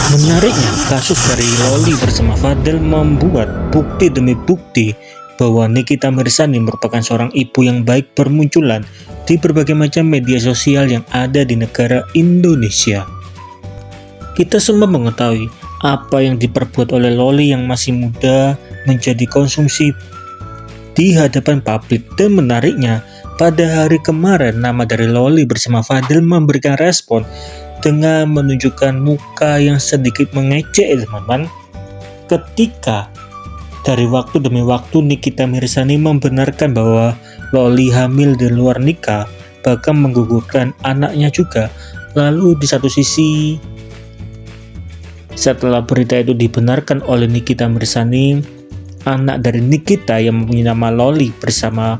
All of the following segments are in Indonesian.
Menariknya, kasus dari Loli bersama Fadel membuat bukti demi bukti bahwa Nikita Mirzani merupakan seorang ibu yang baik bermunculan di berbagai macam media sosial yang ada di negara Indonesia. Kita semua mengetahui apa yang diperbuat oleh Loli yang masih muda menjadi konsumsi di hadapan publik, dan menariknya, pada hari kemarin nama dari Loli bersama Fadel memberikan respon dengan menunjukkan muka yang sedikit mengejek, teman-teman, ketika dari waktu demi waktu Nikita Mirzani membenarkan bahwa Loli hamil di luar nikah, bahkan menggugurkan anaknya juga. Lalu di satu sisi, setelah berita itu dibenarkan oleh Nikita Mirzani, anak dari Nikita yang mempunyai nama Loli bersama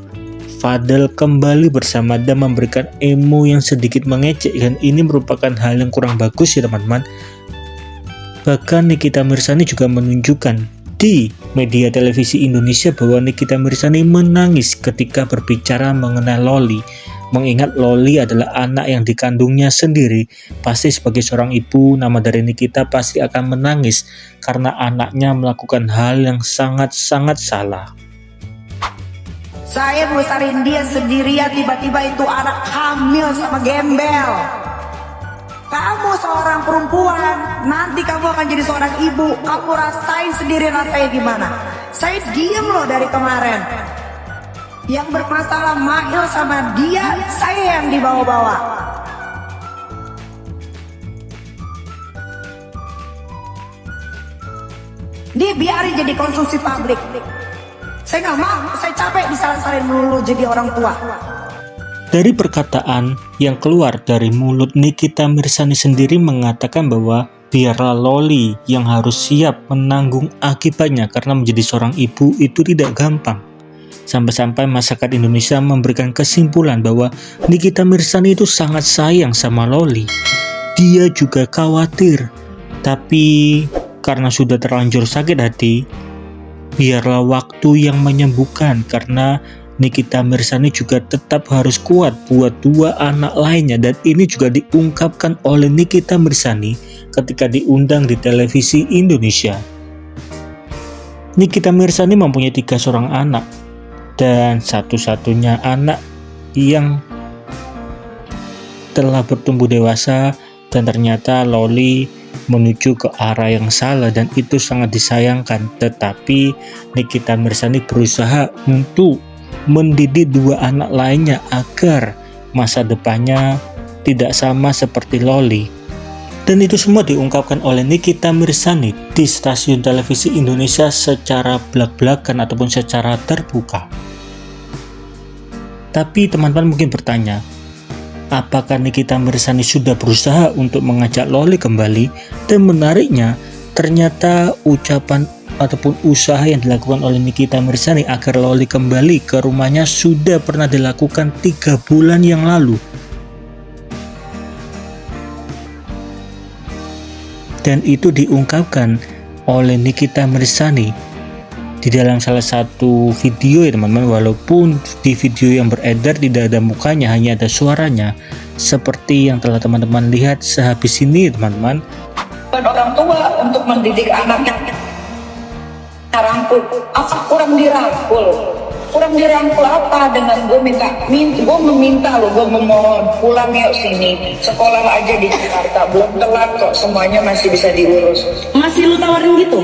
Fadel kembali bersama dan memberikan emo yang sedikit mengejek, dan ini merupakan hal yang kurang bagus ya teman-teman. Bahkan Nikita Mirzani juga menunjukkan di media televisi Indonesia bahwa Nikita Mirzani menangis ketika berbicara mengenai Loli, mengingat Loli adalah anak yang dikandungnya sendiri. Pasti sebagai seorang ibu, nama dari Nikita pasti akan menangis karena anaknya melakukan hal yang sangat-sangat salah. Saya besarin dia sendirian, tiba-tiba itu anak hamil sama gembel. Kamu seorang perempuan, nanti kamu akan jadi seorang ibu. Kamu rasain sendiri rasanya gimana. Saya diem loh dari kemarin. Yang bermasalah Mahil sama dia, saya yang dibawa-bawa. Dia biarin jadi konsumsi publik. Saya nggak mau, saya capek disalah-salahin melulu jadi orang tua. Dari perkataan yang keluar dari mulut Nikita Mirzani sendiri mengatakan bahwa biarlah Loli yang harus siap menanggung akibatnya karena menjadi seorang ibu itu tidak gampang. Sampai-sampai masyarakat Indonesia memberikan kesimpulan bahwa Nikita Mirzani itu sangat sayang sama Loli. Dia juga khawatir, tapi karena sudah terlanjur sakit hati, biarlah waktu yang menyembuhkan, karena Nikita Mirzani juga tetap harus kuat buat dua anak lainnya. Dan ini juga diungkapkan oleh Nikita Mirzani ketika diundang di televisi Indonesia. Nikita Mirzani mempunyai 3 orang anak, dan satu-satunya anak yang telah bertumbuh dewasa, dan ternyata Loli menuju ke arah yang salah, dan itu sangat disayangkan. Tetapi Nikita Mirzani berusaha untuk mendidik 2 anak lainnya agar masa depannya tidak sama seperti Loli. Dan itu semua diungkapkan oleh Nikita Mirzani di stasiun televisi Indonesia secara belak-belakan ataupun secara terbuka. Tapi teman-teman mungkin bertanya, apakah Nikita Mirzani sudah berusaha untuk mengajak Loli kembali? Dan menariknya, ternyata ucapan ataupun usaha yang dilakukan oleh Nikita Mirzani agar Loli kembali ke rumahnya sudah pernah dilakukan 3 bulan yang lalu. Dan itu diungkapkan oleh Nikita Mirzani di dalam salah satu video ya teman-teman. Walaupun di video yang beredar tidak ada mukanya, hanya ada suaranya, seperti yang telah teman-teman lihat sehabis ini teman-teman. Orang tua untuk mendidik anaknya rangkul, apa kurang dirangkul apa dengan gue meminta lo, gue memohon pulang yuk sini, sekolah aja di Jakarta, belum telat kok, semuanya masih bisa diurus. Masih lu tawarin gitu?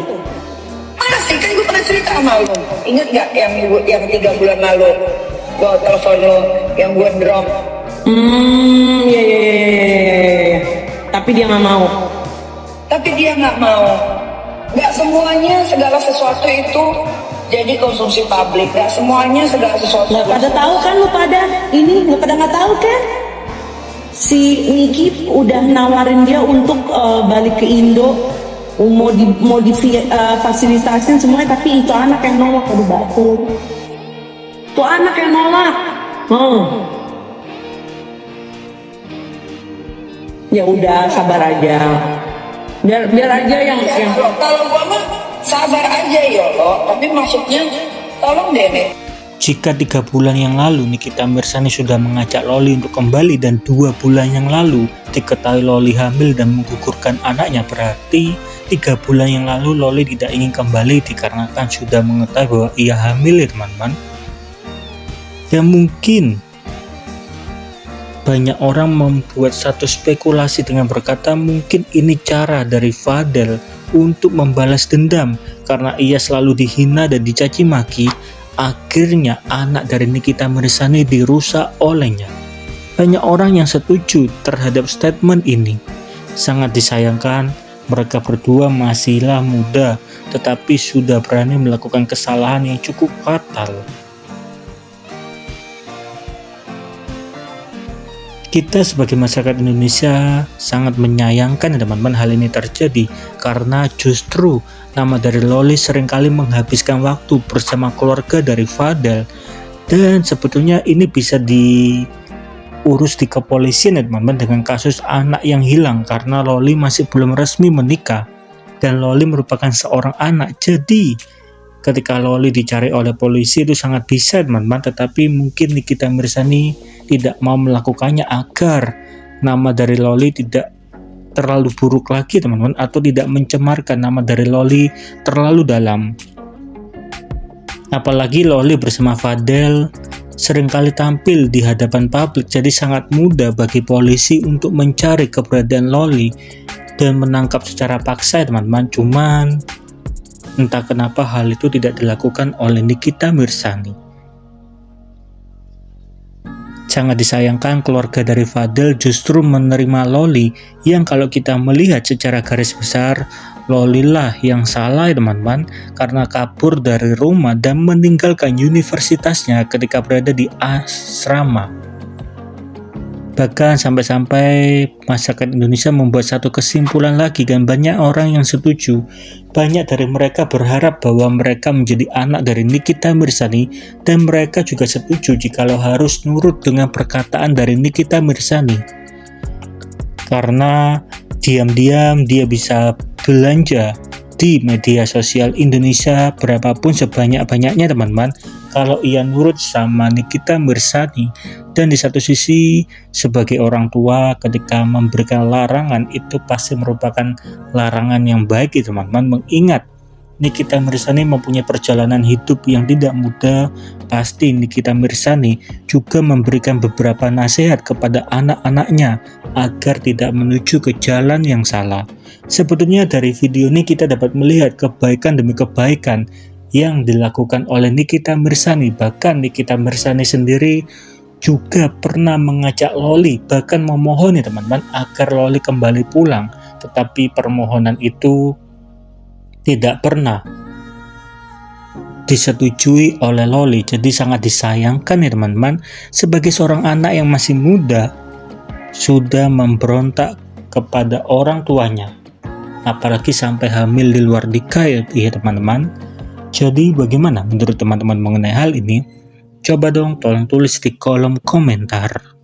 Masih, kan gue pernah cerita sama lo, inget gak yang 3 bulan lalu gue telepon lo, yang gue drop. Iya. Tapi dia nggak mau. Gak semuanya segala sesuatu itu jadi konsumsi publik. Gak semuanya segala sesuatu. Nggak pada tahu kan lu pada ini, nggak pada nggak tahu kan? Si Niki udah nawarin dia untuk balik ke Indo, mau difasilitasin semuanya, tapi itu anak yang nolak. Aduh batu. Itu anak yang nolak. Ya udah, sabar aja. Biar aja yang kalau gua mah sabar aja ya lo, tapi maksudnya tolong deh nih. Jika 3 bulan yang lalu Nikita Mirzani sudah mengajak Loli untuk kembali dan 2 bulan yang lalu diketahui Loli hamil dan menggugurkan anaknya, berarti 3 bulan yang lalu Loli tidak ingin kembali dikarenakan sudah mengetahui bahwa ia hamil ya teman-teman. Dan mungkin banyak orang membuat satu spekulasi dengan berkata mungkin ini cara dari Fadel untuk membalas dendam karena ia selalu dihina dan dicaci maki. Akhirnya anak dari Nikita Mirzani dirusak olehnya. Banyak orang yang setuju terhadap statement ini. Sangat disayangkan, mereka berdua masihlah muda tetapi sudah berani melakukan kesalahan yang cukup fatal. Kita sebagai masyarakat Indonesia sangat menyayangkan teman-teman hal ini terjadi karena justru nama dari Loli seringkali menghabiskan waktu bersama keluarga dari Fadel, dan sebetulnya ini bisa diurus di kepolisian ya teman-teman dengan kasus anak yang hilang karena Loli masih belum resmi menikah dan Loli merupakan seorang anak. Jadi ketika Loli dicari oleh polisi itu sangat bisa teman-teman, tetapi mungkin Nikita Mirzani tidak mau melakukannya agar nama dari Loli tidak terlalu buruk lagi teman-teman, atau tidak mencemarkan nama dari Loli terlalu dalam. Apalagi Loli bersama Fadel seringkali tampil di hadapan publik, jadi sangat mudah bagi polisi untuk mencari keberadaan Loli dan menangkap secara paksa teman-teman. Cuman entah kenapa hal itu tidak dilakukan oleh Nikita Mirzani. Sangat disayangkan keluarga dari Fadel justru menerima Loli yang kalau kita melihat secara garis besar Loli lah yang salah teman-teman, karena kabur dari rumah dan meninggalkan universitasnya ketika berada di asrama. Bahkan sampai-sampai masyarakat Indonesia membuat satu kesimpulan lagi dan banyak orang yang setuju. Banyak dari mereka berharap bahwa mereka menjadi anak dari Nikita Mirzani dan mereka juga setuju jikalau harus nurut dengan perkataan dari Nikita Mirzani. Karena diam-diam dia bisa belanja di media sosial Indonesia berapapun sebanyak-banyaknya teman-teman kalau ia nurut sama Nikita Mirzani. Dan di satu sisi sebagai orang tua ketika memberikan larangan itu pasti merupakan larangan yang baik teman-teman, mengingat Nikita Mirzani mempunyai perjalanan hidup yang tidak mudah. Pasti Nikita Mirzani juga memberikan beberapa nasihat kepada anak-anaknya agar tidak menuju ke jalan yang salah. Sebetulnya dari video ini kita dapat melihat kebaikan demi kebaikan yang dilakukan oleh Nikita Mirzani. Bahkan Nikita Mirzani sendiri juga pernah mengajak Loli, bahkan memohon ya teman-teman agar Loli kembali pulang, tetapi permohonan itu tidak pernah disetujui oleh Loli. Jadi sangat disayangkan ya teman-teman, sebagai seorang anak yang masih muda sudah memberontak kepada orang tuanya, apalagi sampai hamil di luar nikah ya teman-teman. Jadi bagaimana menurut teman-teman mengenai hal ini? Coba dong tolong tulis di kolom komentar.